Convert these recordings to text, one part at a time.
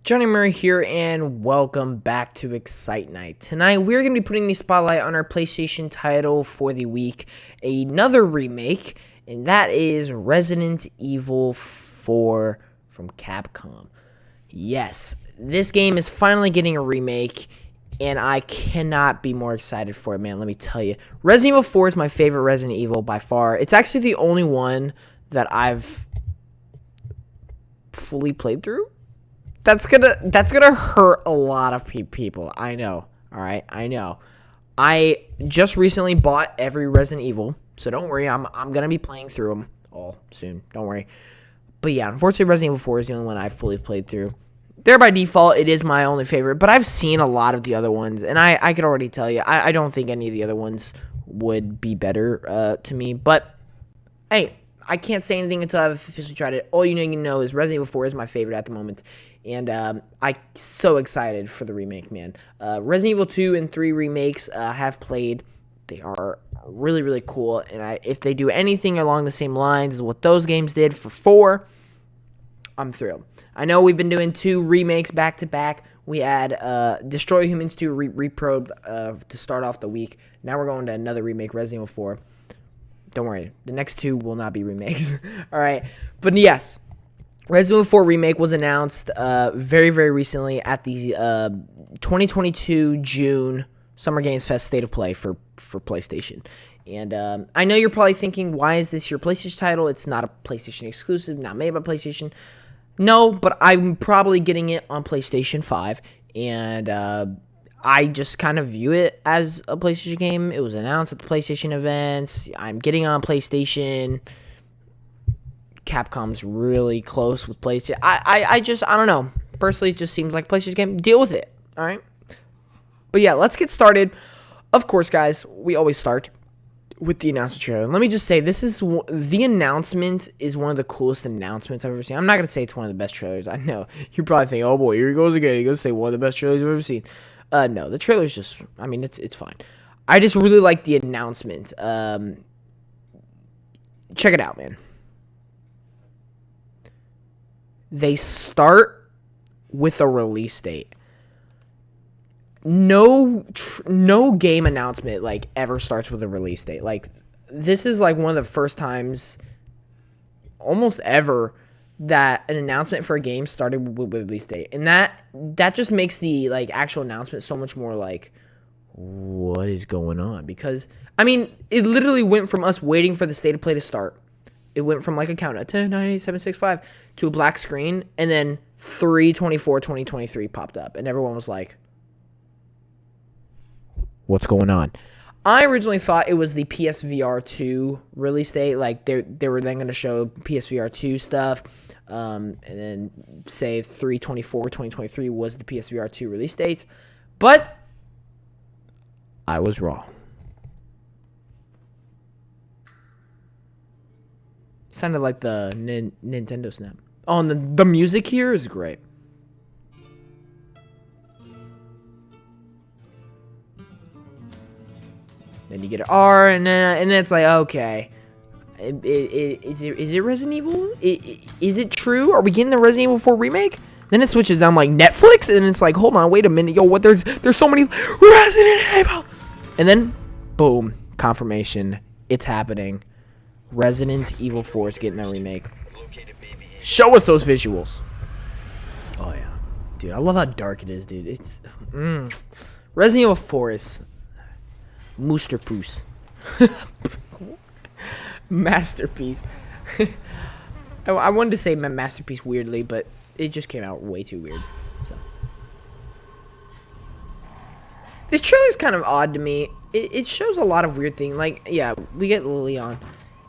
Johnny Murray here, and welcome back to Excitenight. Tonight, we're going to be putting the spotlight on our PlayStation title for the week, another remake, and that is Resident Evil 4 from Capcom. Yes, this game is finally getting a remake, and I cannot be more excited for it, man, let me tell you. Resident Evil 4 is my favorite Resident Evil by far. It's actually the only one that I've fully played through. That's gonna hurt a lot of people. I know. All right, I know. I just recently bought every Resident Evil, so don't worry. I'm gonna be playing through them all soon. Don't worry. But yeah, unfortunately, Resident Evil 4 is the only one I've fully played through. There by default, it is my only favorite. But I've seen a lot of the other ones, and I could already tell you, I don't think any of the other ones would be better to me. But hey, I can't say anything until I've officially tried it. All you need to know is Resident Evil 4 is my favorite at the moment. And I'm so excited for the remake, man. Resident Evil 2 and 3 remakes I have played. They are really, really cool. And if they do anything along the same lines as what those games did for 4, I'm thrilled. I know we've been doing 2 remakes back-to-back. We had Destroy Humans 2 Reprobed to start off the week. Now we're going to another remake, Resident Evil 4. Don't worry. The next 2 will not be remakes. All right. But yes. Resident Evil 4 Remake was announced very, very recently at the 2022 June Summer Games Fest State of Play for PlayStation. And I know you're probably thinking, why is this your PlayStation title? It's not a PlayStation exclusive, not made by PlayStation. No, but I'm probably getting it on PlayStation 5. And I just kind of view it as a PlayStation game. It was announced at the PlayStation events. I'm getting on PlayStation. Capcom's really close with PlayStation. I don't know. Personally, it just seems like a PlayStation game. Deal with it, all right? But yeah, let's get started. Of course, guys, we always start with the announcement trailer. And let me just say, the announcement is one of the coolest announcements I've ever seen. I'm not going to say it's one of the best trailers. I know. You're probably thinking, oh boy, here he goes again. He's going to say one of the best trailers I've ever seen. No, the trailer's just, I mean, it's fine. I just really like the announcement. Check it out, man. They start with a release date. No game announcement ever starts with a release date. This is one of the first times almost ever that an announcement for a game started with a release date. And that just makes the actual announcement so much more what is going on? Because I mean, it literally went from us waiting for the state of play to start. It went from a countdown 10, 9, 8, 7, 6, 5 to a black screen, and then 3/24/2023 popped up, and everyone was like, "What's going on?" I originally thought it was the PSVR 2 release date. They were then going to show PSVR 2 stuff, and then say 3/24/2023 was the PSVR 2 release date, but I was wrong. Sounded like the Nintendo Snap. Oh, and the music here is great. Then you get an R, and then it's okay. Is it Resident Evil? Is it true? Are we getting the Resident Evil 4 remake? Then it switches down Netflix, and it's hold on, wait a minute, yo, what? There's so many Resident Evil, and then boom, confirmation, it's happening. Resident Evil 4 is getting that remake. Show us those visuals. Oh, yeah. Dude, I love how dark it is, dude. It's... Resident Evil 4 is... Moosterpoos. Masterpiece. I wanted to say masterpiece weirdly, but it just came out way too weird. So. This trailer's kind of odd to me. It shows a lot of weird things. Yeah, we get Leon.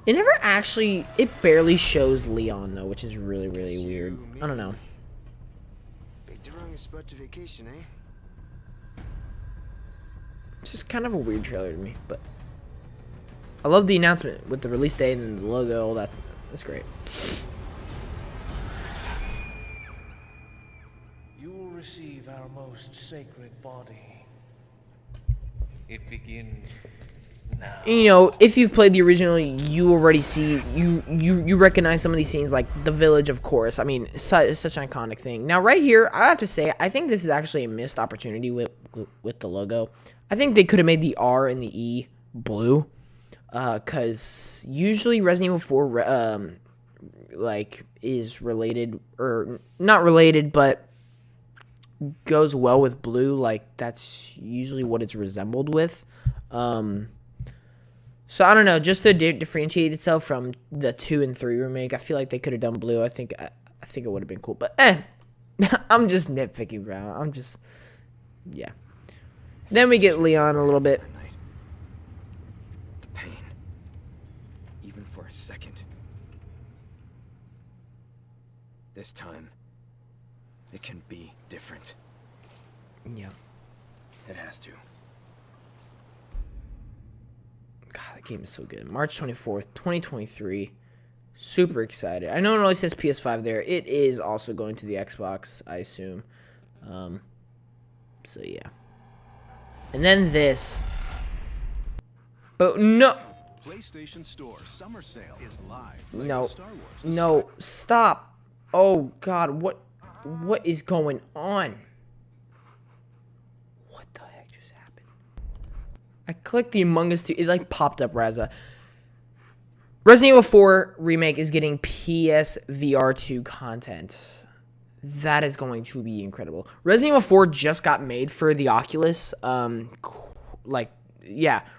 It barely shows Leon, though, which is really, really weird. I don't know. It's just kind of a weird trailer to me, but I love the announcement with the release date and the logo, all that. That's great. You will receive our most sacred body. It begins You know, if you've played the original, you already see you recognize some of these scenes, like the village, of course. I mean, it's such an iconic thing. Now, right here, I have to say, I think this is actually a missed opportunity with the logo. I think they could have made the R and the E blue, because usually Resident Evil 4 like is related, or not related, but goes well with blue. Like that's usually what it's resembled with. So I don't know, just to differentiate itself from the 2 and 3 remake, I feel like they could have done blue. I think it would have been cool, but I'm just nitpicking, bro. I'm just, yeah. Then we get Leon a little bit. The pain, even for a second. This time, it can be different. Yeah. It has to. God, that game is so good. March 24th, 2023. Super excited. I know it only says PS5 there. It is also going to the Xbox, I assume. So, yeah. And then this. But no. PlayStation Store Summer Sale is live. No. Star Wars No. Stop. Oh, God. What is going on? What the heck just happened? I clicked the Among Us 2. It like popped up, Raza. Resident Evil 4 Remake is getting PSVR 2 content. That is going to be incredible. Resident Evil 4 just got made for the Oculus. Resident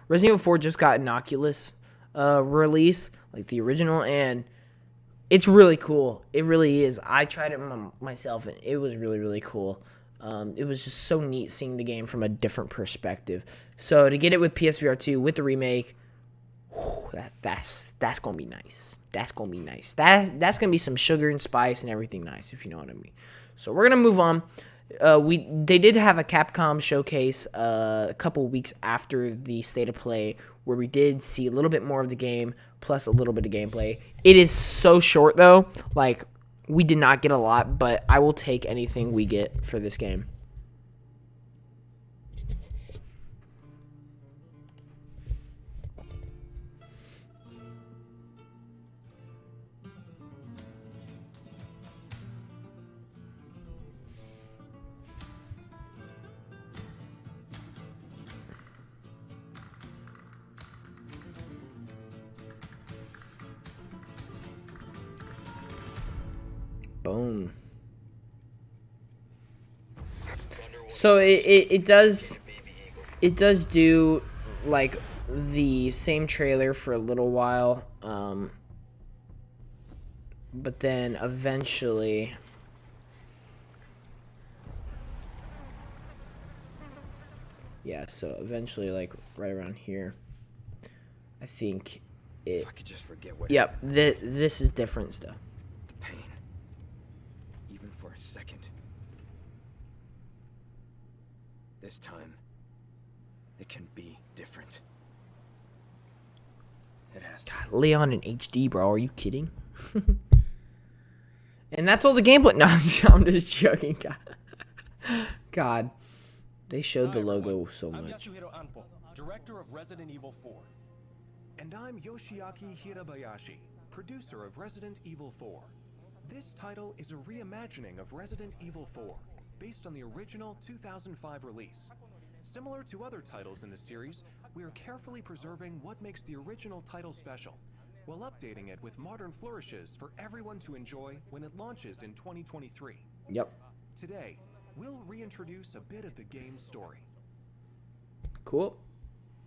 Evil 4 just got an Oculus release, like the original, and it's really cool. It really is. I tried it myself, and it was really, really cool. It was just so neat seeing the game from a different perspective. So to get it with PSVR 2 with the remake, that's gonna be nice. That's gonna be nice. That's gonna be some sugar and spice and everything nice, if you know what I mean. So we're gonna move on. They did have a Capcom showcase a couple weeks after the State of Play, where we did see a little bit more of the game plus a little bit of gameplay. It is so short though. Like, we did not get a lot, but I will take anything we get for this game. Boom. So it does do like the same trailer for a little while, but then eventually so eventually, like right around here, I think it. If I could just forget what. Yep, this is different stuff. The pain, even for a second. This time, it can be different. It has to. God, Leon in HD, bro. Are you kidding? And that's all the gameplay. No, I'm just joking. God. They showed the logo so much. I'm Yasuhiro Anpo, director of Resident Evil 4. And I'm Yoshiaki Hirabayashi, producer of Resident Evil 4. This title is a reimagining of Resident Evil 4, based on the original 2005 release. Similar to other titles in the series, we are carefully preserving what makes the original title special, while updating it with modern flourishes for everyone to enjoy when it launches in 2023. Yep. Today, we'll reintroduce a bit of the game's story. Cool.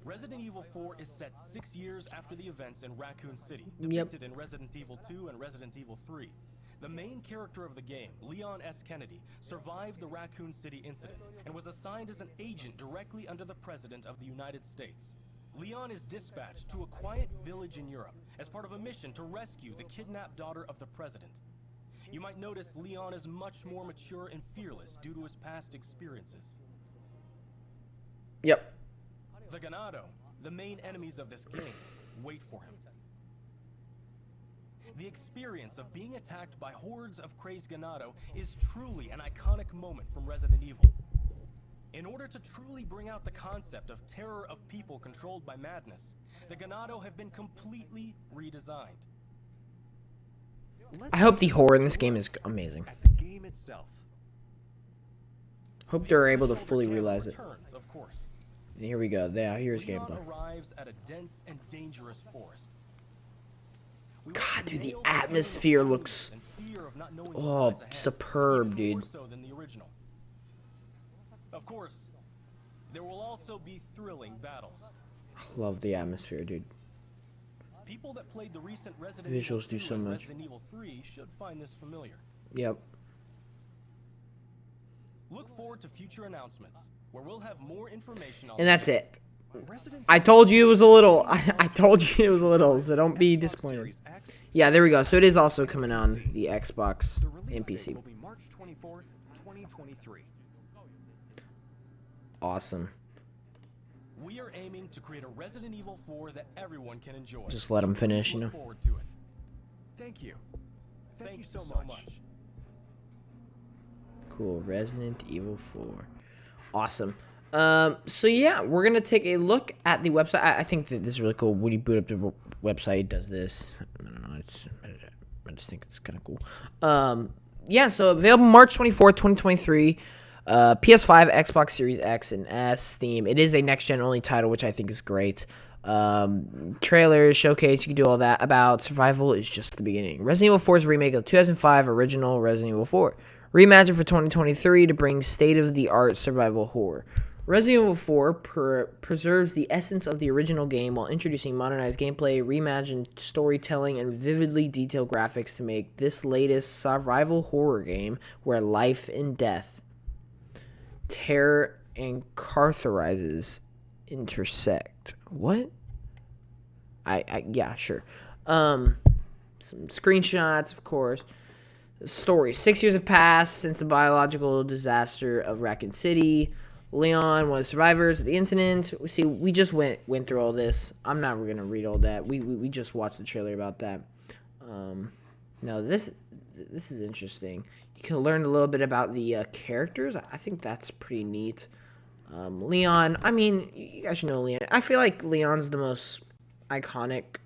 Resident Evil 4 is set 6 years after the events in Raccoon City, depicted in Resident Evil 2 and Resident Evil 3. The main character of the game, Leon S. Kennedy, survived the Raccoon City incident and was assigned as an agent directly under the President of the United States. Leon is dispatched to a quiet village in Europe as part of a mission to rescue the kidnapped daughter of the President. You might notice Leon is much more mature and fearless due to his past experiences. Yep. The Ganado, the main enemies of this game, wait for him. The experience of being attacked by hordes of crazed Ganado is truly an iconic moment from Resident Evil. In order to truly bring out the concept of terror of people controlled by madness, the Ganado have been completely redesigned. I hope the horror in this game is amazing. At the game itself. Hope they're able to fully realize it. Returns, of course. And here we go. There, here's Leon gameplay. arrives at a dense and dangerous forest. God, dude, the atmosphere looks superb, dude. More so than the original. Of course, there will also be thrilling battles. I love the atmosphere, dude. People that played the recent Resident Visuals Evil do 2 so and much. Resident Evil 3 should find this familiar. Yep. Look forward to future announcements where we'll have more information on And that's it. Resident I told you it was a little. I told you it was a little, so don't be disappointed. Series X, Yeah, there we go. So it is also coming on the Xbox the release and date PC. will be March 24th, 2023. Awesome. We are aiming to create a Resident Evil 4 that everyone can enjoy. Just let 'em finish, you know. Look forward to it. Thank you. Thank you so so much. much. Cool. Resident Evil 4. Awesome. So yeah, we're gonna take a look at the website. I think that this is really cool. When you boot up the website, it does this. I don't know. I just think it's kind of cool. Yeah. So available March 24th, 2023. PS5, Xbox Series X and S, Steam. It is a next gen only title, which I think is great. Trailers, showcase, you can do all that. About survival is just the beginning. Resident Evil 4 is a remake of the 2005 original Resident Evil 4. Reimagined for 2023 to bring state-of-the-art survival horror. Resident Evil 4 preserves the essence of the original game while introducing modernized gameplay, reimagined storytelling, and vividly detailed graphics to make this latest survival horror game where life and death, terror, and characterizes intersect. What? Yeah, sure. Some screenshots, of course. Story. 6 years have passed since the biological disaster of Raccoon City. Leon, one of the survivors of the incident. See, we just went through all this. I'm not going to read all that. We just watched the trailer about that. No, this is interesting. You can learn a little bit about the characters. I think that's pretty neat. Leon, I mean, you guys should know Leon. I feel like Leon's the most iconic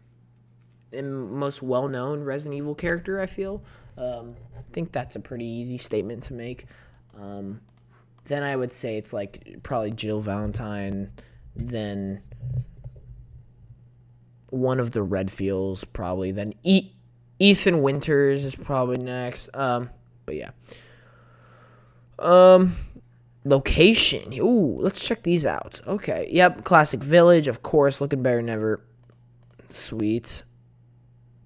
and most well-known Resident Evil character, I feel. I think that's a pretty easy statement to make. Then I would say it's like probably Jill Valentine, then one of the Redfields probably, then Ethan Winters is probably next. But yeah. Location. Ooh, let's check these out. Okay. Yep. Classic Village, of course. Looking better than ever. Sweet.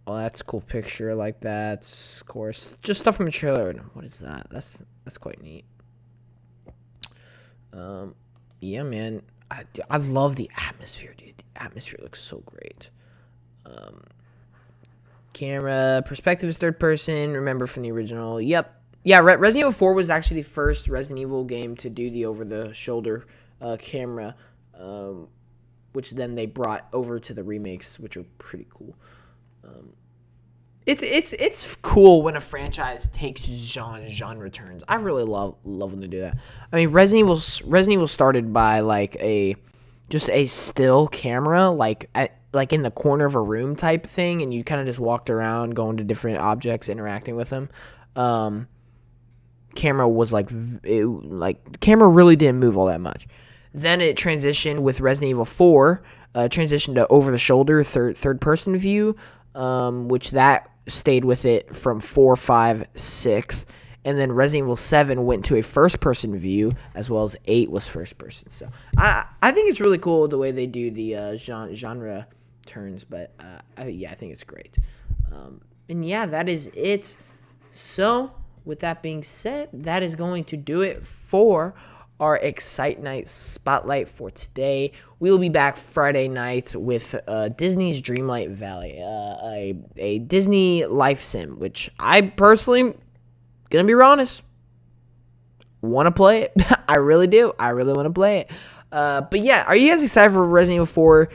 Oh, that's a cool picture. I like that. Of course. Just stuff from the trailer. What is that? That's quite neat. Yeah, man. I love the atmosphere, dude. The atmosphere looks so great. Camera. Perspective is third person. Remember from the original. Yep. Yeah, Resident Evil 4 was actually the first Resident Evil game to do the over-the-shoulder camera, which then they brought over to the remakes, which are pretty cool. It's cool when a franchise takes genre turns. I really love when they do that. I mean, Resident Evil started by like just a still camera, like in the corner of a room type thing, and you kind of just walked around, going to different objects, interacting with them. Camera was camera really didn't move all that much. Then it transitioned with Resident Evil 4, transitioned to over the shoulder third person view, which that stayed with it from 4, 5, 6, and then Resident Evil 7 went to a first person view, as well as 8 was first person. So I think it's really cool the way they do the genre turns, but I think it's great. And yeah, that is it. So with that being said, that is going to do it for our Excitenight Spotlight for today. We will be back Friday night with Disney's Dreamlight Valley, a Disney life sim, which I personally, gonna be honest, want to play it. I really do. I really want to play it. But yeah, are you guys excited for Resident Evil 4?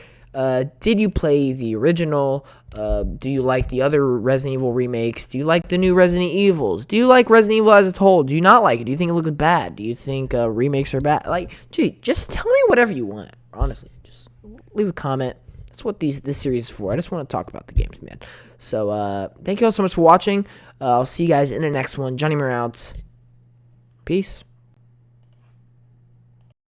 Did you play the original? Do you like the other Resident Evil remakes? Do you like the new Resident Evils? Do you like Resident Evil as a whole? Do you not like it? Do you think it looks bad? Do you think remakes are bad? Like, gee, just tell me whatever you want. Honestly, just leave a comment. That's what this series is for. I just want to talk about the games, man. So, thank you all so much for watching. I'll see you guys in the next one. Johnny Moore out. Peace.